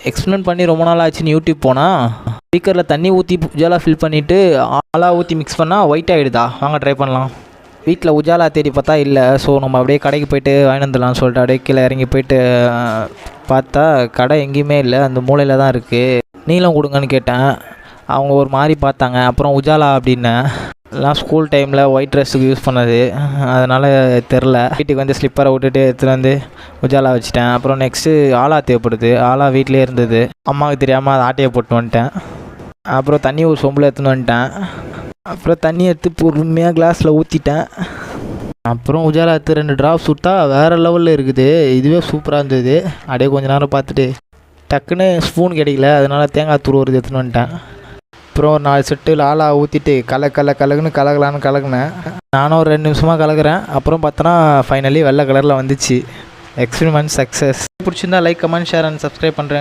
Explain பண்ணி ரொம்ப நாள் ஆச்சுன்னு யூடியூப் போனால் ஸ்பீக்கரில் தண்ணி ஊற்றி உஜாலா ஃபில் பண்ணிவிட்டு ஆலா ஊற்றி மிக்ஸ் பண்ணால் ஒயிட் ஆகிடுதா. வாங்க ட்ரை பண்ணலாம். வீட்டில் உஜாலா தேடி பார்த்தா இல்லை. ஸோ நம்ம அப்படியே கடைக்கு போய்ட்டு வாங்கிட்டு வந்துடலாம்னு சொல்லிட்டு அப்படியே கீழே இறங்கி போயிட்டு பார்த்தா கடை எங்கேயுமே இல்லை, அந்த மூலையில் தான் இருக்குது. நீளம் கொடுங்கன்னு கேட்டேன். அவங்க ஒரு மாதிரி பார்த்தாங்க. அப்புறம் உஜாலா அப்படின்னேன். எல்லாம் ஸ்கூல் டைமில் ஒயிட் ட்ரெஸ்ஸுக்கு யூஸ் பண்ணது, அதனால் தெரில. வீட்டுக்கு வந்து ஸ்லிப்பரை விட்டுட்டு எடுத்துகிட்டு வந்து உஜாலா வச்சுட்டேன். அப்புறம் நெக்ஸ்ட்டு ஆலா தேவைப்படுது. ஆலா வீட்டிலே இருந்தது, அம்மாவுக்கு தெரியாமல் அதை ஆட்டையை போட்டு வந்துட்டேன். அப்புறம் தண்ணி ஒரு சொம்பில் எடுத்துன்னு வந்துட்டேன். அப்புறம் தண்ணி எடுத்து பொறுமையாக கிளாஸில் ஊற்றிட்டேன். அப்புறம் உஜாலா எடுத்து 2 ட்ராப்ஸ் விட்டா வேறு லெவலில் இருக்குது. இதுவே சூப்பராக இருந்தது. அப்படியே கொஞ்சம் நேரம் பார்த்துட்டு டக்குன்னு ஸ்பூன் கிடைக்கல, அதனால் தேங்காய் துருவுறது எடுத்துன்னு வந்துட்டேன். அப்புறம் ஒரு 4 செட்டு ஆலா ஊற்றிட்டு கலக்குன்னு கலக்கினேன். நானும் ஒரு 2 நிமிஷமாக கலக்கிறேன். அப்புறம் பார்த்தோன்னா ஃபைனலி வெள்ளை கலரில் வந்துச்சு. Experiment success. பிடிச்சிருந்தா like, comment, share and subscribe பண்ணுறேன்.